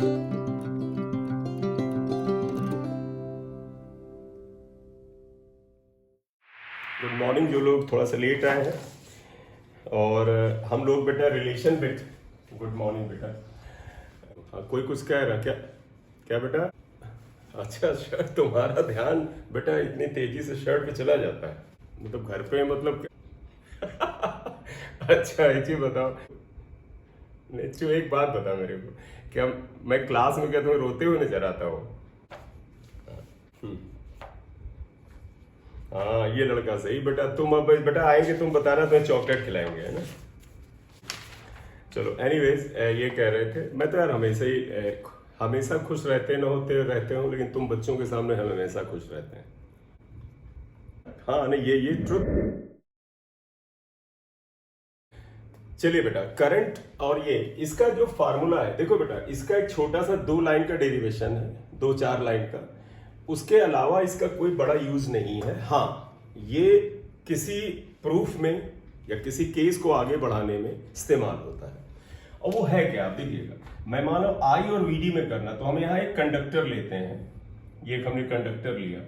Good morning. जो लोग थोड़ा सा लेट आए हैं और हम लोग बेटा रिलेशन बिट। गुड मॉर्निंग बेटा। हाँ, कोई कुछ कह रहा क्या? क्या बेटा? अच्छा शर्ट, तुम्हारा ध्यान बेटा इतनी तेजी से शर्ट पे चला जाता है, मतलब घर पे मतलब अच्छा एक चीज बताओ। नहीं चलो एक बात बता मेरे को, क्या मैं क्लास में क्या तुम्हें रोते हुए नजर आता हूँ? हम्म, हाँ ये लड़का सही बेटा। तुम अब बेटा आएंगे, तुम बताना तुम्हें चॉकलेट खिलाएंगे, है ना? चलो एनीवेज, ये कह रहे थे मैं तो यार हमेशा ही हमेशा खुश रहते हो, लेकिन तुम बच्चों के सामने हम हमेशा खुश रहते हैं। हाँ नहीं, ये ट्रुथ। चलिए बेटा, करंट और ये इसका जो फार्मूला है, देखो बेटा इसका एक छोटा सा 2 लाइन का डेरिवेशन है, 2-4 लाइन का। उसके अलावा इसका कोई बड़ा यूज नहीं है। हाँ, ये किसी प्रूफ में या किसी केस को आगे बढ़ाने में इस्तेमाल होता है। और वो है क्या, आप देखिएगा। मैं मानो आई और वीडी में करना, तो हम यहाँ एक कंडक्टर लेते हैं। ये एक हमने कंडक्टर लिया।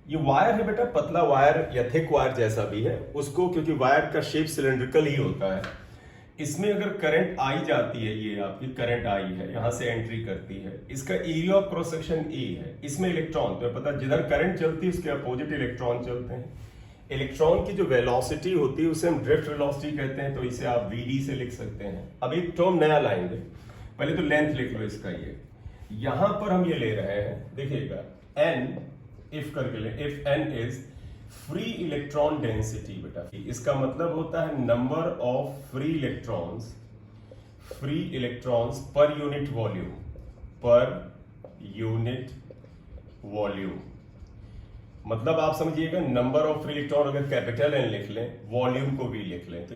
ये वायर है बेटा, पतला वायर या थिक वायर जैसा भी है उसको, क्योंकि वायर का शेप सिलेंड्रिकल ही होता है। इसमें अगर करंट आई जाती है, ये आपकी करंट आई है, यहां से एंट्री करती है, इसका area of cross section A है। इसमें इलेक्ट्रॉन, तो पता जिधर करंट चलती है उसके अपोजिट इलेक्ट्रॉन चलते हैं। इलेक्ट्रॉन की जो वेलोसिटी होती है उसे हम ड्रिफ्ट वेलोसिटी कहते हैं, तो इसे आप वीडी से लिख सकते हैं। अब एक टर्म नया लाएंगे, पहले तो लेंथ लिख लो इसका। ये यहां पर हम ये ले रहे हैं, देखिएगा एन, इफ करके ले, if N is free electron density बेटा। इसका मतलब होता है नंबर ऑफ फ्री इलेक्ट्रॉन्स पर यूनिट वॉल्यूम, मतलब आप समझिएगा नंबर ऑफ फ्री इलेक्ट्रॉन अगर कैपिटल एन लिख लें, वॉल्यूम को भी लिख लें, तो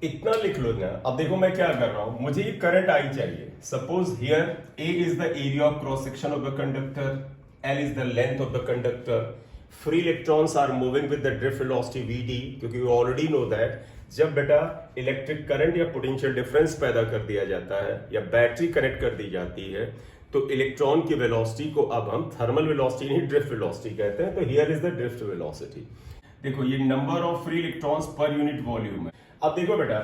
इतना लिख लो ना। अब देखो मैं क्या कर रहा हूं, मुझे ये करंट आई चाहिए। Suppose here A is the area of cross section of the conductor, L is the length of the conductor, free electrons are moving with the drift velocity VD, क्योंकि वी ऑलरेडी नो दैट जब बेटा electric current या potential difference पैदा कर दिया जाता है या बैटरी कनेक्ट कर दी जाती है, तो इलेक्ट्रॉन की वेलोसिटी को अब हम थर्मल वेलोसिटी नहीं ड्रिफ्ट वेलोसिटी कहते हैं। तो here is the drift velocity. देखो ये नंबर ऑफ फ्री इलेक्ट्रॉन्स पर यूनिट वॉल्यूम है। अब देखो बेटा,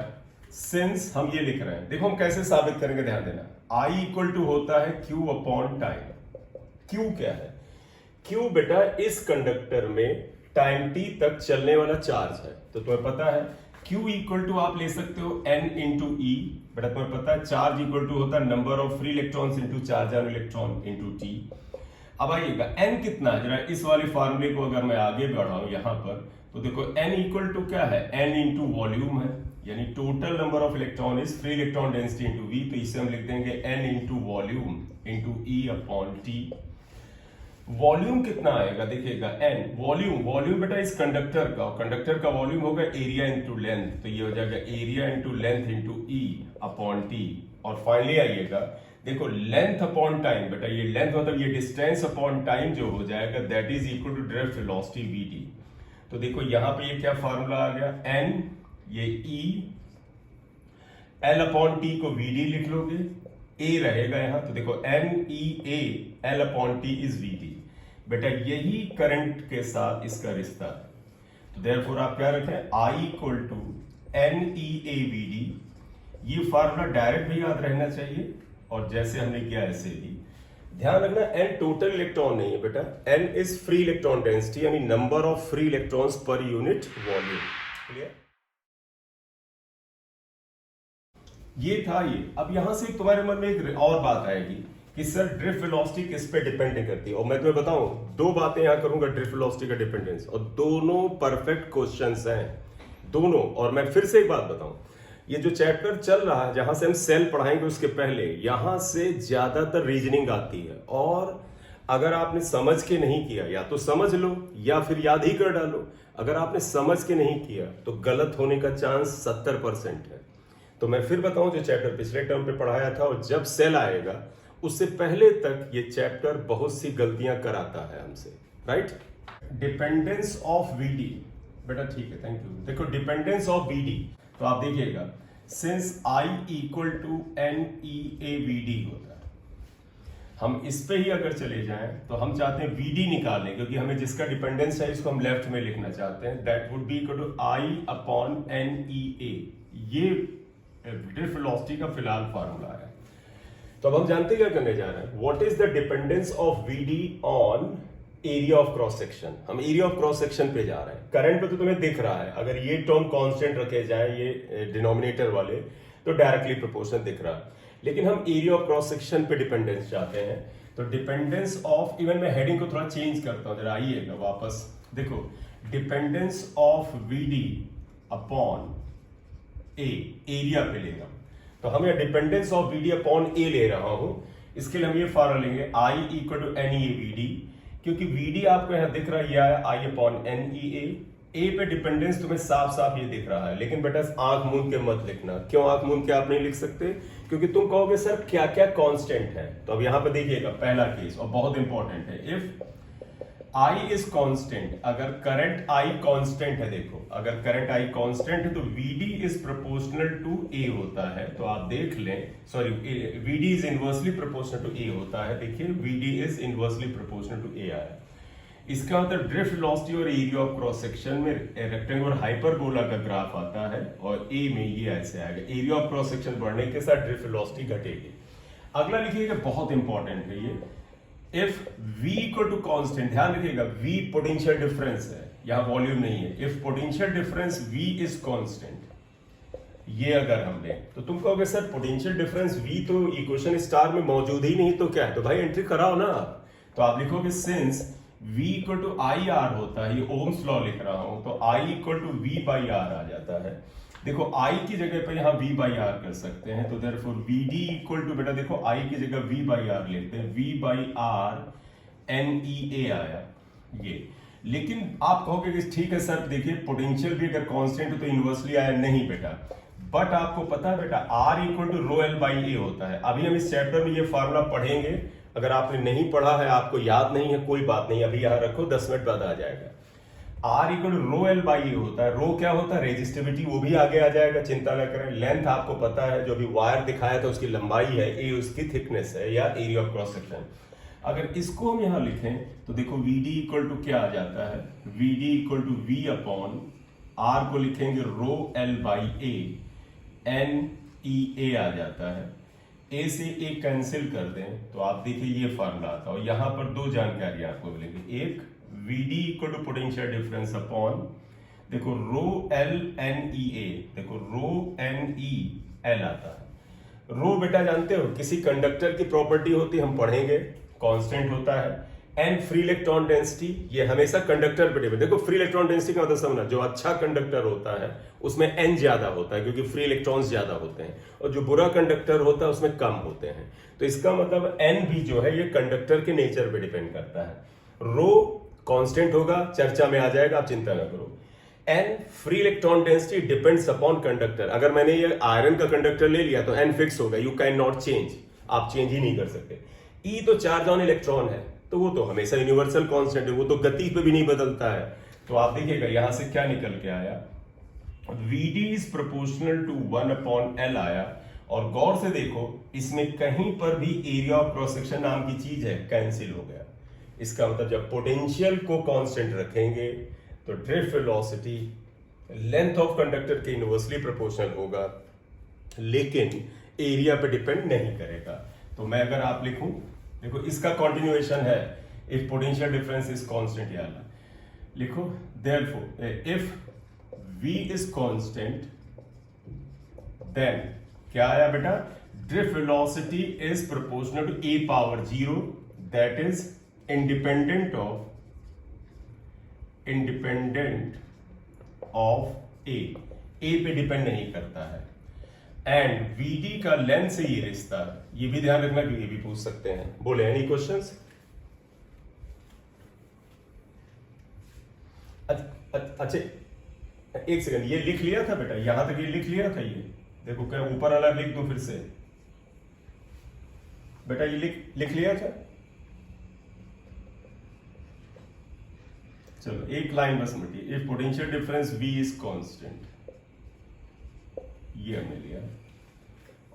सिंस हम ये लिख रहे हैं, देखो हम कैसे साबित करेंगे, ध्यान देना। I इक्वल टू होता है Q अपॉन टाइम। Q क्या है? Q बेटा इस कंडक्टर में टाइम t तक चलने वाला चार्ज है, तो तुम्हें पता है Q इक्वल टू आप ले सकते हो N इंटू E। बेटा तुम्हें पता है चार्ज इक्वल टू होता है number of free electrons into charge on electron into T। अब आइएगा N कितना है, जरा इस वाले फार्मूले को अगर मैं आगे बढ़ाऊं यहां पर, तो देखो N इक्वल टू क्या है, N इंटू वॉल्यूम है, यानी total number of electron is free electron density into V। तो इसे हम लिख देंगे N into volume into E upon T। Volume कितना आएगा, देखिएगा N वॉल्यूम बेटा इस कंडक्टर का, कंडक्टर का वॉल्यूम होगा एरिया इंटू लेंथ, तो ये हो जाएगा area into length into E upon T। और फाइनली आइएगा, देखो लेंथ अपॉन टाइम, बेटा ये लेंथ मतलब ये डिस्टेंस अपॉन टाइम जो हो जाएगा, that is equal to drift velocity VD. तो देखो यहां पे ये क्या फार्मूला आ गया, N ये E, L अपॉन T को VD लिख लोगे, A रहेगा यहां, तो देखो NEA L upon T is VD। बेटा यही करंट के साथ इसका रिश्ता है। तो देयरफॉर आप क्या रखें, I equal to NEA VD। ये फार्मूला डायरेक्ट भी याद रहना चाहिए, और जैसे हमने किया ऐसे भी ध्यान रखना। N टोटल इलेक्ट्रॉन नहीं है बेटा, N is free electron density, यानी नंबर ऑफ फ्री इलेक्ट्रॉन्स पर यूनिट वॉल्यूम। क्लियर? ये था ये। अब यहां से तुम्हारे मन में एक और बात आएगी कि सर ड्रिफ्ट वेलोसिटी किस पे डिपेंड नहीं करती, और मैं तुम्हें बताऊं 2 बातें यहां करूंगा ड्रिफ्ट वेलोसिटी का डिपेंडेंस, और दोनों परफेक्ट क्वेश्चंस हैं दोनों। और मैं फिर से एक बात बताऊं, ये जो चैप्टर चल रहा है जहां से हम सेल पढ़ाएंगे उसके पहले यहां से ज्यादातर रीजनिंग आती है, और अगर आपने समझ के नहीं किया या तो समझ लो या फिर याद ही कर डालो। अगर आपने समझ के नहीं किया तो गलत होने का चांस 70% है। तो मैं फिर बताऊं, जो चैप्टर पिछले टर्म पे पढ़ाया था और जब सेल आएगा उससे पहले तक ये चैप्टर बहुत सी गलतियां कराता है हमसे, राइट? डिपेंडेंस ऑफ वीडी, बेटा ठीक है, थैंक यू। देखो डिपेंडेंस ऑफ वीडी, तो आप देखिएगा since I equal to NEA VD होता है, हम इस पे ही अगर चले जाएं तो हम चाहते हैं VD निकालें, क्योंकि हमें जिसका डिपेंडेंस है इसको हम लेफ्ट में लिखना चाहते हैं। That would be equal to I/NEA। ये ड्रिफ्ट वेलोसिटी का फिलहाल फार्मूला है। तो अब हम जानते क्या करने जा रहे हैं, what is the dependence of VD on area of cross section. हम एरिया ऑफ क्रॉस सेक्शन पे जा रहे हैं। करंट पे तो तुम्हें दिख रहा है, अगर ये टर्म कांस्टेंट रखे जाए ये डिनोमिनेटर वाले तो डायरेक्टली प्रोपोर्शनल दिख रहा है, लेकिन हम एरिया ऑफ क्रॉस सेक्शन पे डिपेंडेंस चाहते हैं। तो डिपेंडेंस ऑफ, इवन मैं हेडिंग को थोड़ा चेंज करता हूं, जरा आइएगा वापस, देखो dependence of VD upon A, area पे लेगा। तो हम ये डिपेंडेंस ऑफ VD अपॉन ए ले रहा हूं, इसके लिए हम ये फॉर्मूला लेंगे I/NEA/VD, क्योंकि VD आपको यहां दिख रहा है, यह है I/NEA। ए पे डिपेंडेंस तुम्हें साफ साफ ये दिख रहा है, लेकिन बेटा आंख मूंद के मत लिखना। क्यों आंख मूंद के आप नहीं लिख सकते? क्योंकि तुम कहोगे सर क्या क्या कांस्टेंट है। तो अब यहां पे देखिएगा पहला केस, और बहुत इंपॉर्टेंट है, इफ I इज कांस्टेंट, अगर करंट I कांस्टेंट है, देखो अगर करंट I कांस्टेंट है तो VD is proportional to A होता है। तो आप देख लें, sorry VD is inversely proportional to A होता है। देखिए VD is inversely proportional to A आया। इसका मतलब ड्रिफ्ट वेलोसिटी और एरिया ऑफ क्रॉस सेक्शन में रेक्टेंगुलर हाइपरबोला का ग्राफ आता है, और ए में ये ऐसे आएगा, एरिया ऑफ क्रॉस सेक्शन बढ़ने के साथ ड्रिफ्ट वेलोसिटी घटेगी। अगला लिखिएगा, बहुत इंपॉर्टेंट है ये, if V equal to constant, ध्यान रखिएगा V पोटेंशियल डिफरेंस है, यहां वॉल्यूम नहीं है। If potential difference V is constant, ये अगर हम लें तो तुम कहोगे सर पोटेंशियल डिफरेंस V तो इक्वेशन स्टार में मौजूद ही नहीं, तो क्या है? तो भाई एंट्री कराओ ना। तो आप लिखोगे since V equal to IR होता है, ये ओम्स लॉ लिख रहा हूं, तो I इक्वल टू V/R आ जाता है। देखो I की जगह पे यहां V/R कर सकते हैं, तो देयरफॉर VD इक्वल टू, बेटा देखो I की जगह V/R लेते हैं, V/R NEA आया ये। लेकिन आप कहोगे कि ठीक है सर, देखिए पोटेंशियल भी अगर कांस्टेंट हो तो इनवर्सली आया, नहीं बेटा। बट आपको पता है बेटा R equal to row L/A होता है। अभी हम इस चैप्टर में ये फार्मूला पढ़ेंगे, अगर आपने नहीं पढ़ा है, आपको याद नहीं है, कोई बात नहीं, अभी यहां रखो, 10 मिनट बाद आ जाएगा। R equal to row L/A होता है। रो क्या होता है? रेजिस्टिविटी, वो भी आगे आ जाएगा, चिंता न करें। लेंथ आपको पता है, जो भी वायर दिखाया था उसकी लंबाई है, ए उसकी थिकनेस है, या एरिया ऑफ क्रॉस सेक्शन। अगर इसको हम यहां लिखें तो देखो VD इक्वल टू क्या आ जाता है, VD equal to V upon R को लिखेंगे रो L/A, NEA आ जाता है। ए से ए कैंसिल कर दें तो आप देखिए ये फार्मूला आता है, और यहां पर दो जानकारी आपको मिलेंगी, एक VD equal to potential difference upon, देखो रो LNEA, देखो रो NEL आता है। रो बेटा जानते हो किसी कंडक्टर की प्रॉपर्टी होती है, हम पढ़ेंगे, कांस्टेंट होता है। एन फ्री इलेक्ट्रॉन डेंसिटी, ये हमेशा कंडक्टर पे डिपेंड। देखो फ्री इलेक्ट्रॉन डेंसिटी का मतलब समझना, जो अच्छा कंडक्टर होता है उसमें एन ज्यादा होता है, क्योंकि फ्री इलेक्ट्रॉन्स ज्यादा होते हैं, और जो बुरा कंडक्टर होता है उसमें कम होते हैं। तो इसका मतलब एन भी जो है ये कंडक्टर के नेचर पे डिपेंड करता है। रो कांस्टेंट होगा, चर्चा में आ जाएगा, आप चिंता ना करो। N free electron density depends upon conductor. अगर मैंने ये आयरन का कंडक्टर ले लिया तो एन फिक्स होगा, यू कैन नॉट चेंज, आप चेंज ही नहीं कर सकते। ई तो चार्ज ऑन इलेक्ट्रॉन है, तो वो तो हमेशा यूनिवर्सल कांस्टेंट है, वो तो गति पे भी नहीं बदलता है। तो आप देखिएगा यहां से क्या निकल के आया, VD is proportional to 1/L आया। और गौर से देखो इसमें कहीं पर भी एरिया ऑफ क्रॉस सेक्शन नाम की चीज है, कैंसिल हो गया। इसका मतलब जब पोटेंशियल को कांस्टेंट रखेंगे तो drift velocity length of conductor के इनवर्सली प्रोपोर्शनल होगा, लेकिन एरिया पे डिपेंड नहीं करेगा। तो मैं अगर आप लिखूं, देखो इसका कंटिन्यूएशन है, if potential difference is constant, ये वाला लिखो, therefore if V is constant then क्या आया बेटा, drift velocity is proportional to A⁻0, that is independent of A पे डिपेंड नहीं करता है। एंड VD का लेंथ से ये रिश्ता, ये भी ध्यान रखना कि ये भी पूछ सकते हैं। बोले एनी क्वेश्चंस? अच्छा एक सेकंड, ये लिख लिया था बेटा, यहां तक ये लिख लिया था, ये देखो क्या ऊपर वाला लिख दो फिर से बेटा, ये लिख लिया था। चलो एक लाइन बस मिटी, if potential difference V is constant, ये हमने लिया।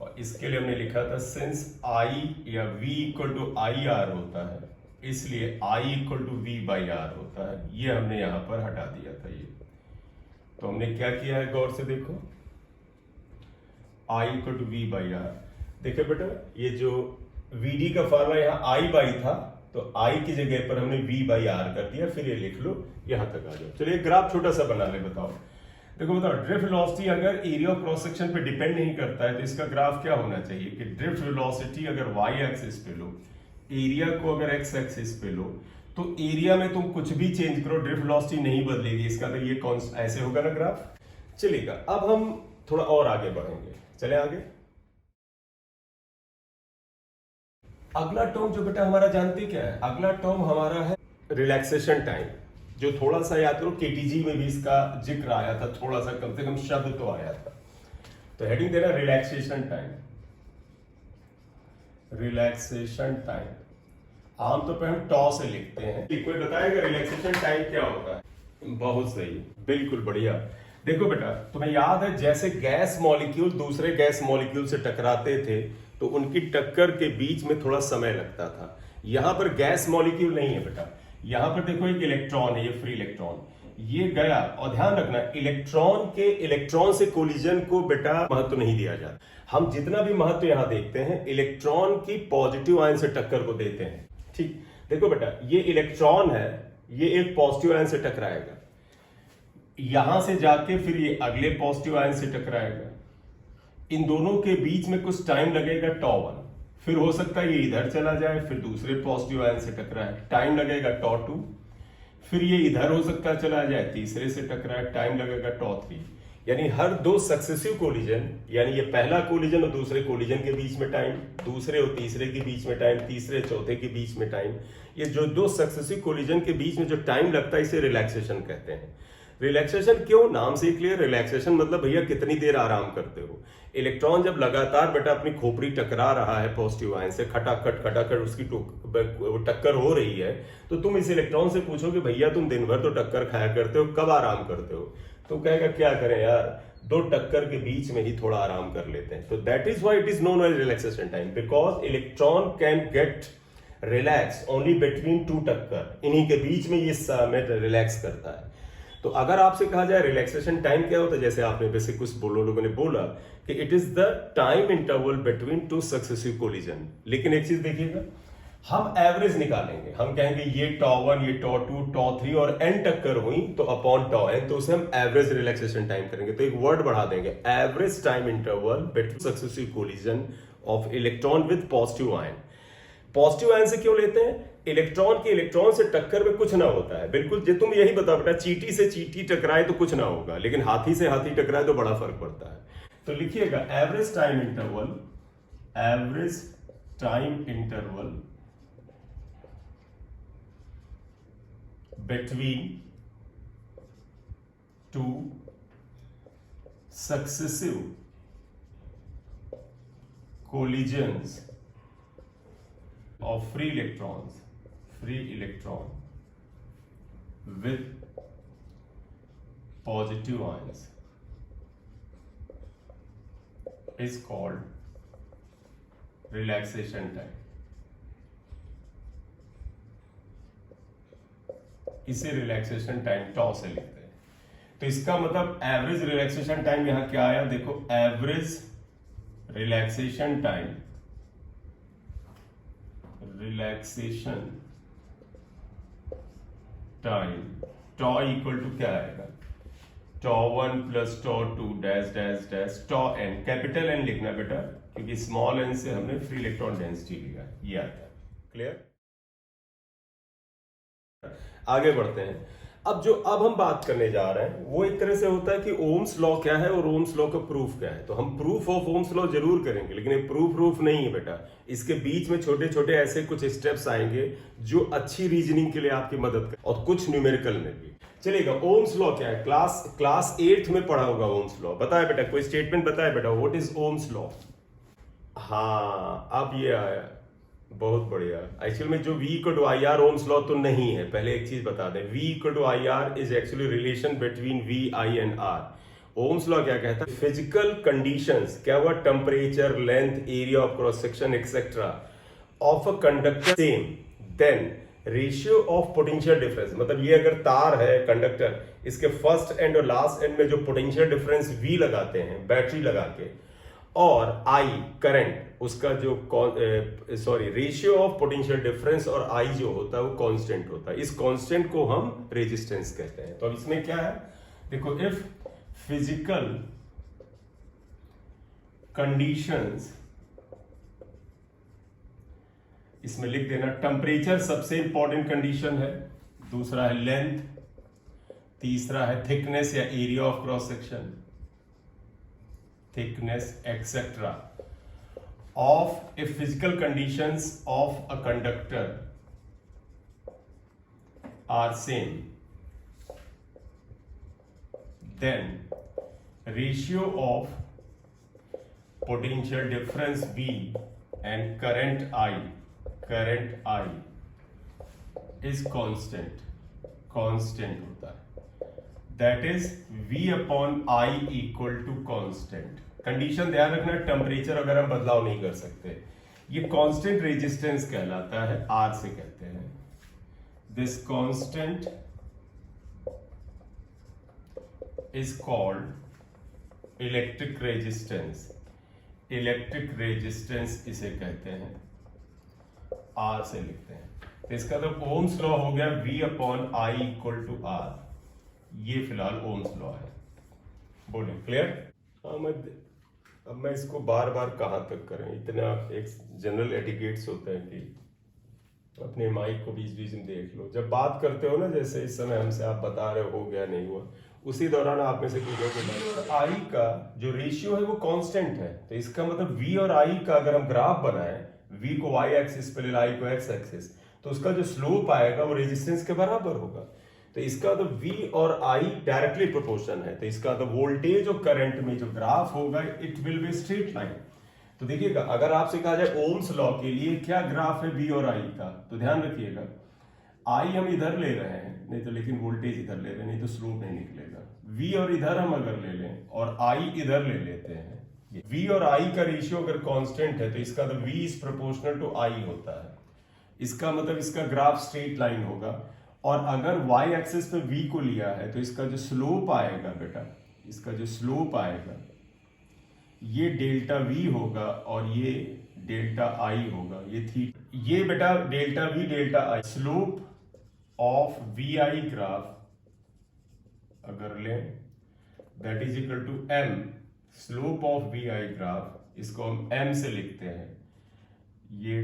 और इसके लिए हमने लिखा था सिंस I या V equal to I R होता है, इसलिए I equal to V by R होता है। ये हमने यहां पर हटा दिया था। ये तो हमने क्या किया है, गौर से देखो, I equal to V by R. देखिए बेटा, ये जो VD का फॉर्मूला यहाँ I बाई था, तो I की जगह पर हमने V बाई आर कर दिया। फिर ये लिख लो, यहां तक आ जाओ। चलिए ग्राफ छोटा सा बना ले, बताओ। देखो बताओ, ड्रिफ्ट वेलोसिटी अगर एरिया ऑफ क्रॉस सेक्शन पे डिपेंड नहीं करता है तो इसका ग्राफ क्या होना चाहिए कि ड्रिफ्ट वेलोसिटी अगर y एक्सिस पे लो, एरिया को अगर x एक्सिस पे लो, तो एरिया में तुम कुछ भी चेंज करो ड्रिफ्ट वेलोसिटी नहीं बदलेगी। इसका तो ये कौन ऐसे होगा ना ग्राफ। चलेगा, अब हम थोड़ा और आगे बढ़ेंगे। चले आगे। अगला टर्म जो बेटा हमारा जानते क्या है, अगला टर्म हमारा है रिलैक्सेशन टाइम, जो थोड़ा सा याद करो केटीजी में भी इसका जिक्र आया था, थोड़ा सा कम से कम शब्द तो आया था। तो हेडिंग देना रिलैक्सेशन टाइम। रिलैक्सेशन टाइम आमतौर पर हम टॉ से लिखते हैं। कोई बताएगा रिलैक्सेशन टाइम क्या होता है? बहुत सही, बिल्कुल बढ़िया। देखो बेटा, तुम्हें याद है जैसे गैस मॉलिक्यूल दूसरे गैस मॉलिक्यूल से टकराते थे तो उनकी टक्कर के बीच में थोड़ा समय लगता था। यहां पर गैस मॉलिक्यूल नहीं है बेटा, यहां पर देखो एक इलेक्ट्रॉन है, ये फ्री इलेक्ट्रॉन, ये गया। और ध्यान रखना, इलेक्ट्रॉन के इलेक्ट्रॉन से कोलिजन को बेटा महत्व नहीं दिया जाता। हम जितना भी महत्व यहां देखते हैं इलेक्ट्रॉन की पॉजिटिव आयन से टक्कर को देते हैं। ठीक, देखो बेटा, ये इलेक्ट्रॉन है, ये एक पॉजिटिव आयन से टकराएगा, यहां से जाके फिर ये अगले पॉजिटिव आयन से टकराएगा। इन दोनों के बीच में कुछ टाइम लगेगा τ1, फिर हो सकता है ये इधर चला जाए, फिर दूसरे पॉजिटिव आयन से टकराए, टाइम लगेगा τ2, फिर ये इधर हो सकता है चला जाए, तीसरे से टकराए, टाइम लगेगा τ3। यानी हर दो सक्सेसिव कोलिजन, यानी ये पहला कोलिजन और दूसरे कोलिजन के बीच में टाइम, दूसरे और तीसरे के बीच में टाइम, तीसरे चौथे के बीच में टाइम, ये जो दो सक्सेसिव कोलिजन के बीच में जो टाइम लगता है इसे रिलैक्सेशन कहते हैं। रिलैक्सेशन क्यों? नाम से क्लियर, रिलैक्सेशन मतलब भैया कितनी देर आराम करते हो। इलेक्ट्रॉन जब लगातार बेटा अपनी खोपड़ी टकरा रहा है पॉजिटिव आयन से, खटाखट खटाखट उसकी टक्कर हो रही है, तो तुम इस इलेक्ट्रॉन से पूछोगे भैया तुम दिन भर तो टक्कर खाया करते हो, कब आराम करते हो? तो कहेगा क्या करें यार, दो टक्कर के बीच में ही थोड़ा आराम कर लेते हैं। तो that is why it is known age relaxation time, because electron can get relax only between two टक्कर, इन्हीं के बीच में ये समय रिलैक्स करता है। तो अगर आपसे कहा जाए रिलैक्सेशन टाइम क्या होता है, जैसे आपने बेसिक कुछ लोगों ने बोला कि it is the time interval between two successive collision. लेकिन एक चीज देखिएगा, हम एवरेज निकालेंगे, हम कहेंगे ये τ1, ये τ2, τ3 और n टक्कर हुई तो अपॉन τn, तो उसे हम एवरेज रिलैक्सेशन टाइम करेंगे। तो एक वर्ड बढ़ा देंगे, average time interval between successive collision of electron with positive ion. Positive ion से क्यों लेते हैं? इलेक्ट्रॉन के इलेक्ट्रॉन से टक्कर में कुछ ना होता है। बिल्कुल, जो तुम यही बताओ बेटा, चींटी से चींटी टकराए तो कुछ ना होगा, लेकिन हाथी से हाथी टकराए तो बड़ा फर्क पड़ता है। तो लिखिएगा average time interval, average time interval between two successive collisions of free electron with positive ions is called relaxation time। इसे रिलैक्सेशन टाइम टॉ से लिखते हैं। तो इसका मतलब एवरेज रिलैक्सेशन टाइम यहां क्या आया, देखो average relaxation time, relaxation time tau equal to क्या आएगा, τ1 plus τ2 dash dash dash τn, capital N लिखना बेटा, क्योंकि स्मॉल एन से हमने फ्री इलेक्ट्रॉन डेंसिटी लिया, ये आता है। क्लियर? आगे बढ़ते हैं। अब हम बात करने जा रहे हैं वो एक तरह से होता है कि ओम्स लॉ क्या है और ओम्स लॉ का प्रूफ क्या है। तो हम प्रूफ ऑफ ओम्स लॉ जरूर करेंगे, लेकिन ये प्रूफ नहीं है बेटा, इसके बीच में छोटे छोटे ऐसे कुछ स्टेप्स आएंगे जो अच्छी रीजनिंग के लिए आपकी मदद कर, और कुछ न्यूमेरिकल में भी चलेगा। ओम्स लॉ क्या है? क्लास 8th में पढ़ा होगा ओम्स लॉ। बताए बेटा, कोई स्टेटमेंट बताए बेटा, व्हाट इज ओम्स लॉ? हाँ, अब ये आया, बहुत बढ़िया। एक्चुअल में जो V equal to I R Ohm's law तो नहीं है। पहले एक चीज बता दें, V equal to I R is actually relation between V, I and R। Ohm's law क्या कहता है? फिजिकल कंडीशंस, क्या हुआ, temperature, length, area of cross section etcetera of a conductor same, then ratio of potential difference, मतलब ये अगर तार है कंडक्टर, इसके फर्स्ट एंड और लास्ट एंड में जो पोटेंशियल डिफरेंस V लगाते हैं बैटरी लगा के, और I करंट, उसका जो रेशियो ऑफ पोटेंशियल डिफरेंस और I जो होता है वो कांस्टेंट होता है, इस कांस्टेंट को हम रेजिस्टेंस कहते हैं। तो अब इसमें क्या है, देखो, इफ फिजिकल कंडीशंस, इसमें लिख देना, टेम्परेचर सबसे इंपॉर्टेंट कंडीशन है, दूसरा है लेंथ, तीसरा है थिकनेस या area of cross section, thickness etcetera of if physical conditions of a conductor are same, then ratio of potential difference V and current I is constant होता है, that is V upon I equal to constant। Condition ध्यान रखना, temperature अगर हम बदलाव नहीं कर सकते, ये कांस्टेंट रेजिस्टेंस कहलाता है, R से कहते हैं। This constant is called electric resistance, electric resistance इसे कहते हैं, R से लिखते हैं। तो इसका तो ओम्स लॉ हो गया V upon I equal to R, ये फिलहाल ओम्स लॉ है। बोले क्लियर? अब मैं इसको बार बार कहाँ तक करें, इतना एक जनरल एटिकेट्स होता है कि अपने माइक को बीच बीच में देख लो, जब बात करते हो ना, जैसे इस समय हमसे आप बता रहे हो गया नहीं हुआ, उसी दौरान आप में से कुछ आई का जो रेशियो है वो कांस्टेंट है, तो इसका मतलब V और I का अगर हम ग्राफ बनाएं, V को Y एक्सिस पे ले, I को X एक्सिस, तो उसका जो स्लोप आएगा वो रेजिस्टेंस के बराबर होगा। तो इसका तो V और I डायरेक्टली प्रोपोर्शन है, तो इसका तो वोल्टेज और करंट में जो ग्राफ होगा it will be straight line. तो देखिएगा, अगर आपसे कहा जाए ओम्स लॉ के लिए क्या ग्राफ है V और I का, तो ध्यान रखिएगा, I हम इधर ले रहे हैं, नहीं तो लेकिन वोल्टेज इधर ले रहे हैं, नहीं तो स्लोप नहीं निकलेगा। V और इधर हम अगर ले लें और I इधर ले लेते हैं, V और I का रेशियो अगर कांस्टेंट है तो इसका तो V is proportional to I होता है, इसका मतलब इसका ग्राफ स्ट्रेट लाइन होगा। और अगर Y एक्सिस पे V को लिया है तो इसका जो स्लोप आएगा बेटा, इसका जो स्लोप आएगा ये डेल्टा V होगा और ये डेल्टा I होगा, ये बेटा delta V delta I। Slope of VI graph अगर लें that is equal to M, slope of VI graph, इसको हम M से लिखते हैं, ये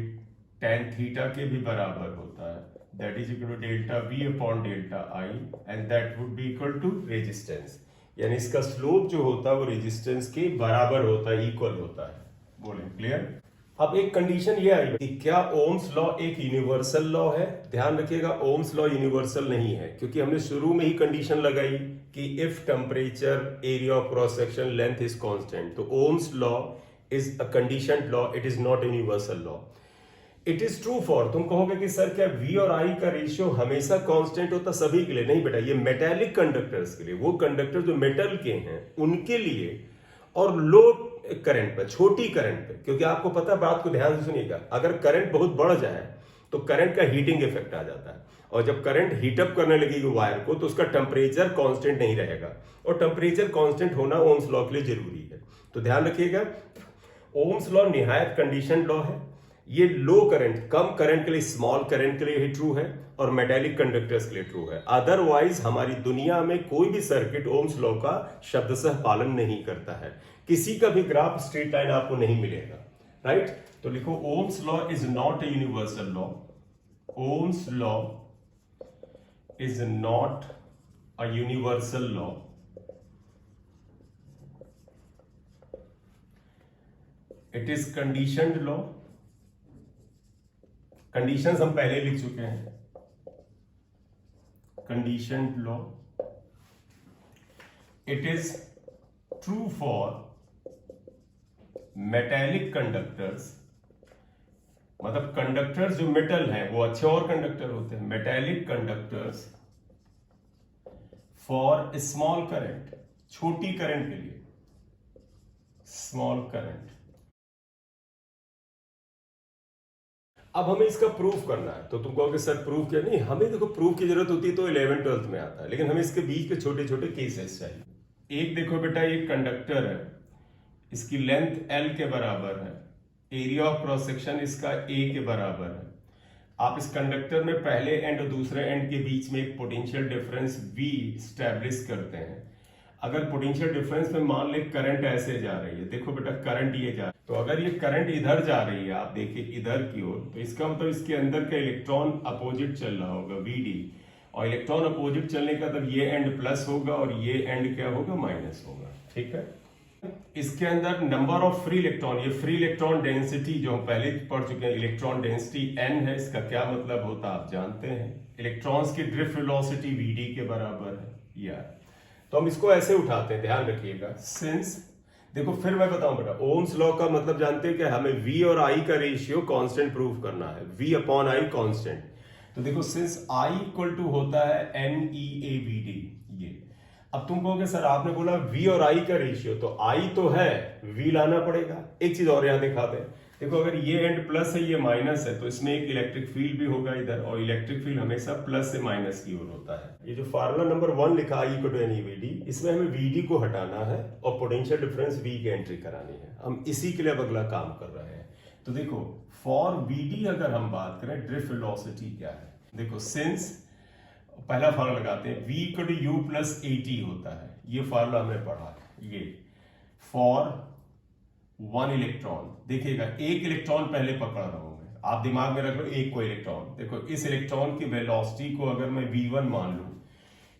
tan थीटा के भी बराबर होता है, that is equal to delta V upon delta I and that would be equal to resistance, यानी इसका स्लोप जो होता है वो रेजिस्टेंस के बराबर होता है, इक्वल होता है। बोले क्लियर? अब एक कंडीशन ये आई कि क्या ओम्स लॉ एक यूनिवर्सल लॉ है? ध्यान रखिएगा, ओम्स लॉ यूनिवर्सल नहीं है, क्योंकि हमने शुरू में ही कंडीशन लगाई कि if temperature, area of cross section, length is constant, तो ohm's law is a conditioned law, it is not universal law. It is true for, तुम कहोगे कि सर क्या V और I का रेशियो हमेशा कांस्टेंट होता सभी के लिए? नहीं बेटा, ये मेटालिक कंडक्टर्स के लिए, वो कंडक्टर जो मेटल के हैं उनके लिए, और लो करंट पे, छोटी करंट पे, क्योंकि आपको पता है, बात को ध्यान से सुनिएगा, अगर करंट बहुत बढ़ जाए तो करंट का हीटिंग इफेक्ट आ जाता है, और जब करंट हीटअप करने लगेगी वायर को तो उसका टेम्परेचर कांस्टेंट नहीं रहेगा, और टेम्परेचर कांस्टेंट होना ओम्स लॉ के लिए जरूरी है। तो ध्यान रखिएगा, ओम्स लॉ निहायत कंडीशन लॉ है, ये लो करंट, कम करंट के लिए, स्मॉल करंट के लिए ही ट्रू है, और मेटालिक कंडक्टर्स के लिए ट्रू है। अदरवाइज हमारी दुनिया में कोई भी सर्किट ओम्स लॉ का शब्दशः पालन नहीं करता है, किसी का भी ग्राफ स्ट्रेट लाइन आपको नहीं मिलेगा, राइट? तो लिखो, ohms law is not a universal law, ohms law is not a universal law, it is conditioned law. Conditions हम पहले लिख चुके हैं, conditioned law, it is true for metallic conductors, मतलब कंडक्टर्स जो मेटल हैं वो अच्छे और कंडक्टर होते हैं, metallic conductors for small current, छोटी करंट के लिए, स्मॉल करंट। अब हमें इसका प्रूफ करना है, तो तुम कहोगे सर प्रूफ क्या? नहीं, हमें देखो प्रूफ की जरूरत होती है तो 11th-12th में आता है, लेकिन हमें इसके बीच के छोटे छोटे केसेस चाहिए। एक देखो बेटा, एक कंडक्टर है, इसकी लेंथ L के बराबर है, एरिया ऑफ क्रॉस सेक्शन इसका A के बराबर है। आप इस कंडक्टर में पहले एंड और दूसरे एंड के बीच में एक पोटेंशियल डिफरेंस V स्टैब्लिश करते हैं। अगर पोटेंशियल डिफरेंस में मान ले करंट ऐसे जा रही है, देखो बेटा करंट ये जा, तो अगर ये करंट इधर जा रही है, आप देखिए इधर की ओर, तो इसका मतलब इसके अंदर का इलेक्ट्रॉन अपोजिट चल रहा होगा VD, और इलेक्ट्रॉन अपोजिट चलने का तब ये एंड प्लस होगा और ये एंड क्या होगा? माइनस होगा। ठीक है, इसके अंदर नंबर ऑफ फ्री इलेक्ट्रॉन, ये फ्री इलेक्ट्रॉन डेंसिटी जो हम पहले पढ़ चुके हैं, इलेक्ट्रॉन डेंसिटी n है। इसका क्या मतलब होता है आप जानते हैं, इलेक्ट्रॉन्स की ड्रिफ्ट वेलोसिटी VD के बराबर है यार। तो हम इसको ऐसे उठाते हैं, ध्यान रखिएगा। सिंस देखो फिर मैं बताऊं बेटा, ओम्स लॉ का मतलब जानते हैं कि हमें V और I का रेशियो कांस्टेंट प्रूव करना है, V/I कांस्टेंट। तो देखो सिंस I इक्वल टू होता है NEAVD, ये। अब तुम कहोगे सर आपने बोला V और I का रेशियो, तो I तो है, V लाना पड़ेगा। एक चीज और यहां दिखा दें, देखो अगर ये एंड प्लस है ये माइनस है, तो इसमें एक इलेक्ट्रिक फील्ड भी होगा इधर, और इलेक्ट्रिक फील्ड हमेशा प्लस से माइनस की ओर होता है। ये जो फार्मूला नंबर 1 लिखा I इक्वल टू NEVD, इसमें हमें VD को हटाना है और पोटेंशियल डिफरेंस V की एंट्री करानी है। हम इसी के लिए अब अगला काम कर रहे हैं। तो देखो फॉर VD अगर हम बात करें, ड्रिफ्ट वेलोसिटी क्या है, देखो सिंस पहला फार्मूला लगाते हैं, V equal to U plus AT होता है, ये फार्मूला हमने पढ़ा है। ये फॉर 1 इलेक्ट्रॉन, देखिएगा एक इलेक्ट्रॉन पहले पकड़ रहा हूं मैं, आप दिमाग में रख लो एक को इलेक्ट्रॉन। देखो इस इलेक्ट्रॉन की वेलोसिटी को अगर मैं V1 मान लूं,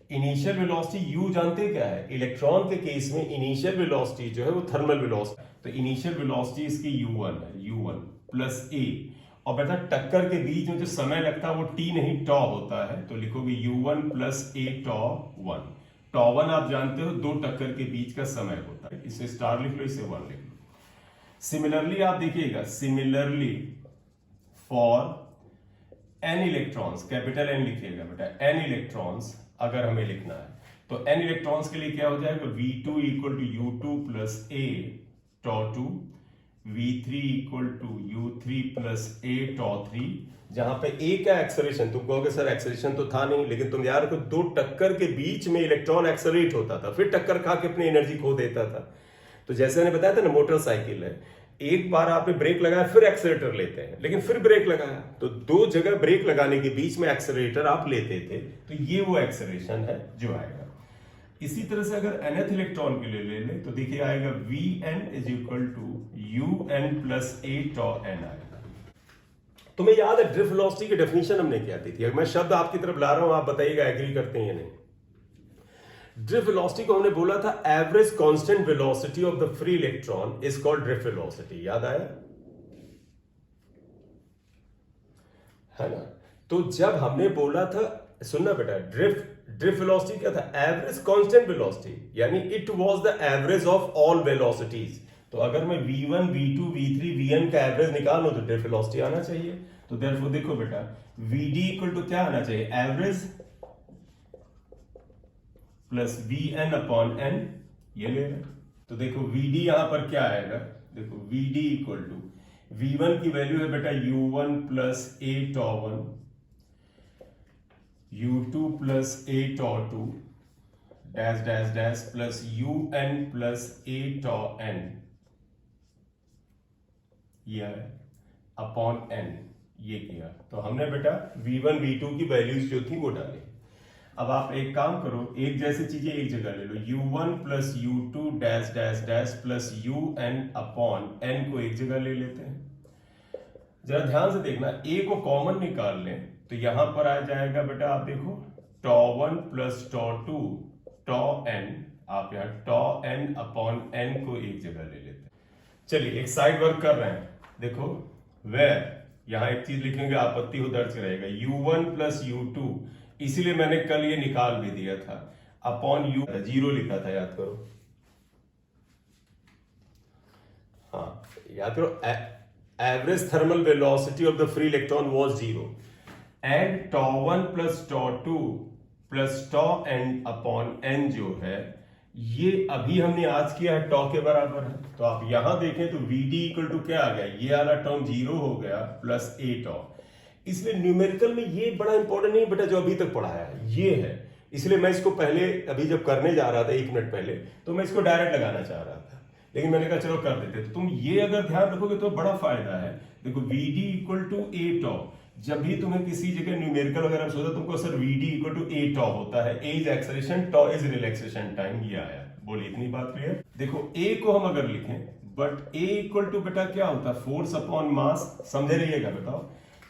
इनिशियल वेलोसिटी U जानते क्या है, इलेक्ट्रॉन के केस में इनिशियल वेलोसिटी जो है वो थर्मल वेलोसिटी, तो इनिशियल वेलोसिटी इसकी U1 है, U1 प्लस A। और बेटा टक्कर के बीच में जो समय लगता है वो T नहीं टॉ होता है, तो लिखोगे U1 प्लस A टॉ 1। टॉ 1 आप जानते हो दो टक्कर के बीच का समय होता है, इसे स्टार लिख लो, इसे 1 लिख लो। सिमिलरली आप देखिएगा, similarly for n electrons, capital N लिखिएगा बेटा, n इलेक्ट्रॉन्स अगर हमें लिखना है, तो n इलेक्ट्रॉन्स के लिए क्या हो जाएगा, V2 equal to U2 plus A tau 2, V3 equal to U3 plus A tau 3। जहां पे A का एक्सेलरेशन, तुम कहोगे सर एक्सेलरेशन तो था नहीं, लेकिन तुम याद रखो दो टक्कर के बीच में इलेक्ट्रॉन एक्सेलरेट होता था, फिर टक्कर खा के अपनी एनर्जी खो देता था। तो जैसे मैंने बताया था ना, मोटरसाइकिल है, एक बार आपने ब्रेक लगाया फिर एक्सेलरेटर लेते हैं, लेकिन फिर ब्रेक लगाया तो दो जगह ब्रेक लगाने के बीच में एक्सेलरेटर आप लेते थे, तो ये वो एक्सेलरेशन है जो आएगा। इसी तरह से अगर nth इलेक्ट्रॉन के लिए ले लें, तो देखिए आएगा Vn is equal to Un plus A tau n आएगा। तुम्हें याद है ड्रिफ्ट वेलोसिटी की डेफिनेशन हमने क्या दी थी? अगर मैं शब्द आपकी तरफ ला रहा हूं, आप बताइएगा एग्री करते हैं या नहीं। ड्रिफ्ट वेलोसिटी को हमने बोला था average constant velocity of the free electron is called drift velocity, याद आया है ना? तो जब हमने बोला था, सुनना बेटा, ड्रिफ्ट वेलोसिटी क्या था, एवरेज कांस्टेंट वेलोसिटी, यानी it was the average of all velocities. तो अगर मैं V1 V2 V3 Vn का एवरेज निकालूं तो ड्रिफ्ट वेलोसिटी आना चाहिए। तो देयरफॉर देखो बेटा, Vd इक्वल टू क्या आना चाहिए, average plus Vn upon n, ये ले रहे। तो देखो Vd यहां पर क्या आएगा, देखो Vd इक्वल टू V1 की वैल्यू है बेटा U1 plus A tau 1, U2 plus A tau 2, dash dash dash plus Un plus A tau n, ये है अपॉन n, ये किया। तो हमने बेटा V1 V2 की वैल्यूज जो थी वो डाली। अब आप एक काम करो, एक जैसी चीजें एक जगह ले लो, U1 plus U2 dash dash dash plus UN upon n को एक जगह ले लेते हैं। जरा ध्यान से देखना, A को कॉमन निकाल लें तो यहां पर आ जाएगा बेटा, आप देखो टॉ 1 प्लस टॉ 2 टॉ n, आप यहां टॉ n अपॉन n को एक जगह ले लेते हैं। चलिए एक साइड वर्क कर रहे हैं, देखो वेयर, यहां एक चीज लिखेंगे आपत्ति हो दर्ज रहेगा, U1 प्लस U2, इसीलिए मैंने कल ये निकाल भी दिया था, अपॉन U, जीरो लिखा था, याद करो, हाँ याद करो, average thermal velocity of the free electron was 0 and tau 1 plus tau 2 plus tau n upon n जो है ये अभी हमने आज किया है टॉ के बराबर है, तो आप यहां देखें तो वी डी इक्वल टू क्या आ गया, ये वाला टर्म 0 हो गया प्लस ए टॉ। इसलिए न्यूमेरिकल में ये बड़ा इंपॉर्टेंट नहीं बेटा, जो अभी तक पढ़ाया है ये है, इसलिए मैं इसको पहले अभी जब करने जा रहा था 1 मिनट पहले, तो मैं इसको डायरेक्ट लगाना चाह रहा था, लेकिन मैंने कहा चलो कर देते। तो तुम ये अगर ध्यान रखोगे तो बड़ा फायदा है। देखो V D equal to A tau, जब भी तुम्हें किसी जगह न्यूमेरिकल वगैरह सोचा तुमको sir V D equal to A tau होता है, A is acceleration, tau is relaxation time, ये आया। बोलिए इतनी बात क्लियर। देखो ए को हम अगर लिखें, बट ए इक्वल टू बेटा क्या होता है, फोर्स अपॉन मास, समझे रहिएगा। बताओ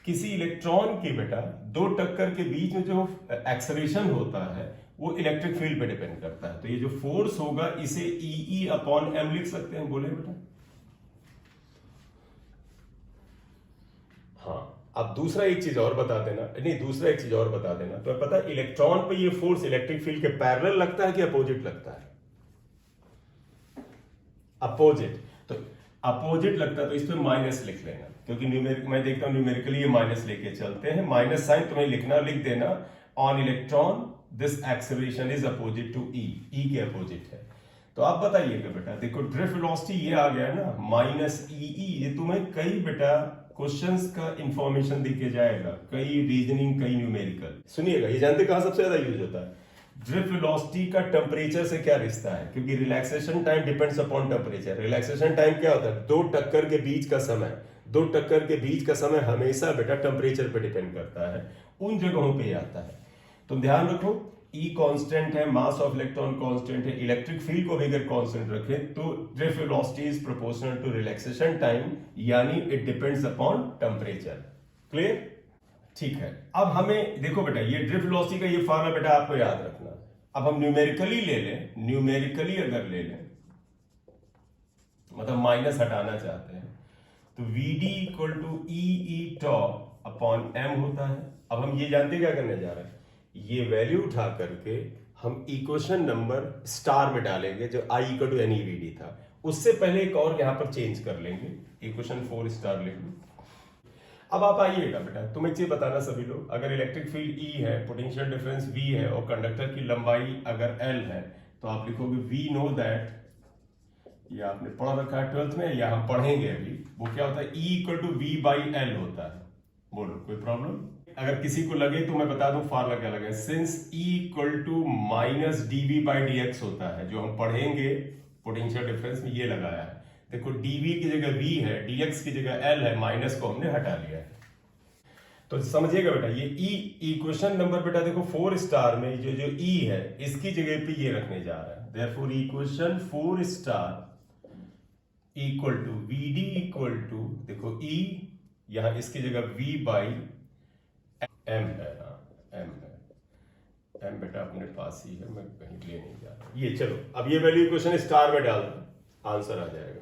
किसी इलेक्ट्रॉन की बेटा दो टक्कर के बीच में जो एक्सेलरेशन होता है वो इलेक्ट्रिक फील्ड पे डिपेंड करता है, तो ये जो फोर्स होगा इसे ई अपॉन एम लिख सकते हैं। बोले बेटा हाँ। अब दूसरा एक चीज और बता देना, नहीं दूसरा एक चीज और बता देना, तो पता है इलेक्ट्रॉन पे ये फोर्स इलेक्ट्रिक फील्ड के पैरेलल लगता है कि अपोजिट लगता है, अपोजिट। तो अपोजिट लगता है तो इस पे माइनस लिख लेना, क्योंकि मैं देखता हूं न्यूमेरिकली ये माइनस लेके चलते हैं, माइनस साइन तुम्हें लिखना, लिख देना on electron this acceleration is opposite to E के अपोजिट है। तो आप बताइएगा बेटा, देखो ड्रिफ्ट वेलोसिटी ये आ गया ना माइनस ई, ये तुम्हें कई बेटा क्वेश्चंस का इंफॉर्मेशन देके जाएगा, कई रीजनिंग कई न्यूमेरिकल। सुनिएगा, ये जानते कहां सबसे ज्यादा यूज होता है, ड्रिफ्ट वेलोसिटी का टेम्परेचर से क्या रिश्ता है, क्योंकि relaxation time depends upon temperature. Relaxation time क्या होता है, दो टक्कर के बीच का समय, दो टक्कर के बीच का समय हमेशा बेटा टेम्परेचर पे डिपेंड करता है, उन जगहों पे आता है। तो ध्यान रखो ई कांस्टेंट है, मास ऑफ इलेक्ट्रॉन कांस्टेंट है, इलेक्ट्रिक फील्ड को भी अगर कांस्टेंट रखें तो drift velocity is proportional to relaxation time, यानी it depends upon temperature. Clear? ठीक है। अब हमें देखो बेटा, ये ड्रिफ्ट वेलोसिटी का ये फॉर्मूला बेटा आपको याद रखना। अब हम न्यूमेरिकली ले लें, न्यूमेरिकली अगर ले लें, मतलब माइनस हटाना चाहते हैं, तो V D equal to E tau upon M होता है। अब हम ये जानते क्या करने जा रहे हैं, ये वैल्यू उठा करके हम इक्वेशन नंबर स्टार में डालेंगे, जो I equal to N E V D था। उससे पहले एक और यहां पर चेंज कर लेंगे, इक्वेशन 4 स्टार लेंगे। अब आप आइएगा बेटा, तुम एक चीज बताना सभी लोग, अगर इलेक्ट्रिक फील्ड ई है, पोटेंशियल डिफरेंस वी है, और कंडक्टर की लंबाई अगर एल है, तो आप लिखोगे वी नो दैट, ये आपने पढ़ रखा है 12th में, या हम पढ़ेंगे अभी, वो क्या होता है, E equal to V by L होता है। बोलो कोई प्रॉब्लम? अगर किसी को लगे तो मैं बता दूं फार्मूला क्या लगे, since E equal to minus DV by D X होता है, जो हम पढ़ेंगे पोटेंशियल डिफरेंस में ये लगाया है। देखो डीवी की जगह वी है, डीएक्स की जगह एल है, माइनस को हमने हटा लिया है। तो समझिएगा बेटा, ये ई इक्वेशन नंबर बेटा देखो 4 स्टार में जो जो ई है इसकी जगह पे ये रखने जा रहा है। Therefore equation 4 star equal to V D equal to, देखो ई यहां इसकी जगह वी बाई एम है, एम है, एम बेटा अपने पास ही है, मैं कहीं ले नहीं जा रहा। ये चलो अब ये वैल्यू इक्वेशन स्टार में डाल दो, आंसर आ जाएगा।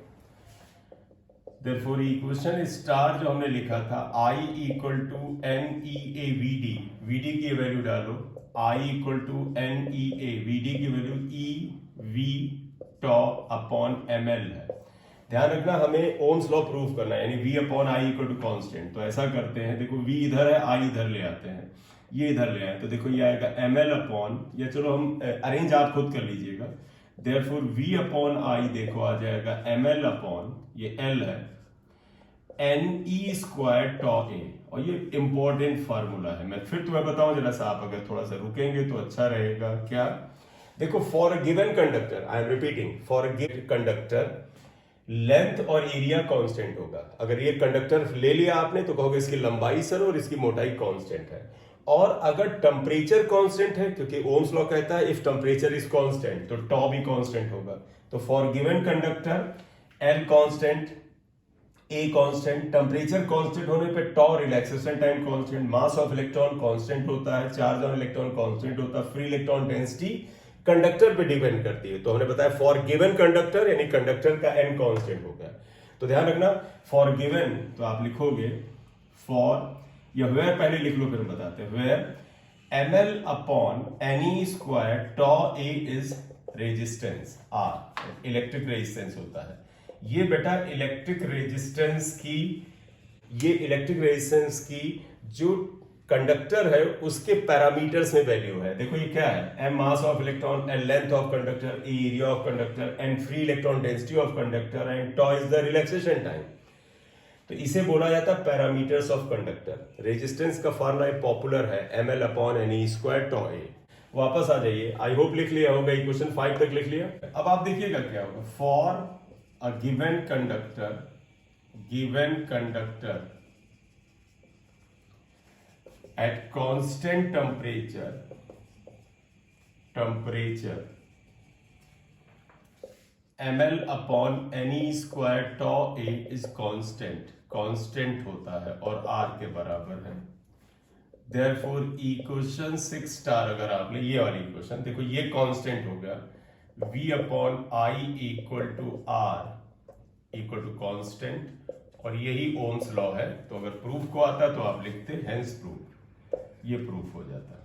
Therefore इक्वेशन स्टार जो हमने लिखा था I equal to N E A V D, V D की वैल्यू डालो, I equal to N E A, V D की value E V tau upon M L है। ध्यान रखना हमें ओम्स लॉ प्रूव करना है, यानी v upon I equal to constant. तो ऐसा करते हैं, देखो v इधर है, i इधर ले आते हैं, ये इधर ले आए, तो देखो ये आएगा एम एल अपॉन, या चलो हम अरेंज आप खुद कर लीजिएगा। देयरफॉर v अपॉन आई देखो आ जाएगा एम एल अपॉन, ये l है, एन ई स्क्वायर टॉ ए। और ये इंपॉर्टेंट फार्मूला है, मैं फिर तुम्हें बताऊं जरा सा, आप अगर थोड़ा सा रुकेंगे तो अच्छा रहेगा। क्या? देखो for a given conductor, I am repeating, for a given conductor length और एरिया कांस्टेंट होगा। अगर ये कंडक्टर ले लिया आपने तो कहोगे इसकी लंबाई सर और इसकी मोटाई कांस्टेंट है। और अगर टेम्परेचर कांस्टेंट है, क्योंकि ओम्स लॉ कहता है इफ टेम्परेचर इज कांस्टेंट तो टॉ भी कांस्टेंट होगा। तो for given conductor L constant, A constant, temperature constant होने पे tau, relaxation time constant, mass of electron constant होता है, चार्ज ऑन इलेक्ट्रॉन कांस्टेंट होता है, फ्री इलेक्ट्रॉन डेंसिटी कंडक्टर पे डिपेंड करती है। तो हमने बताया फॉर गिवन कंडक्टर, यानी कंडक्टर का एन कांस्टेंट होगा। तो ध्यान रखना फॉर गिवन, तो आप लिखोगे फॉर, या वेयर पहले लिख लो फिर बताते हैं, where M L upon N E square tau A is resistance R, electric resistance होता है। ये बेटा इलेक्ट्रिक रेजिस्टेंस की, ये इलेक्ट्रिक रेजिस्टेंस की जो कंडक्टर है उसके पैरामीटर्स में वैल्यू है। देखो ये क्या है, m mass of electron, n length of conductor, e area of conductor, n free electron density of conductor and τ is the relaxation time. तो इसे बोला जाता है पैरामीटर्स ऑफ कंडक्टर। रेजिस्टेंस का फॉर्मूला पॉपुलर है ml/ne² τ a। वापस आ जाइए, I hope लिख लिया होगा, क्वेश्चन 5 तक लिख लिया। अब आप देखिएगा क्या होगा, for a given conductor at constant temperature ml/ne² τ a is constant होता है और r के बराबर है। therefore इक्वेशन 6 अगर आपने ये वाली इक्वेशन देखो, ये कांस्टेंट हो गया, v/i = r कांस्टेंट, और यही ओम्स लॉ है। तो अगर प्रूफ को आता तो आप लिखते हेंस प्रूफ, ये प्रूफ हो जाता है।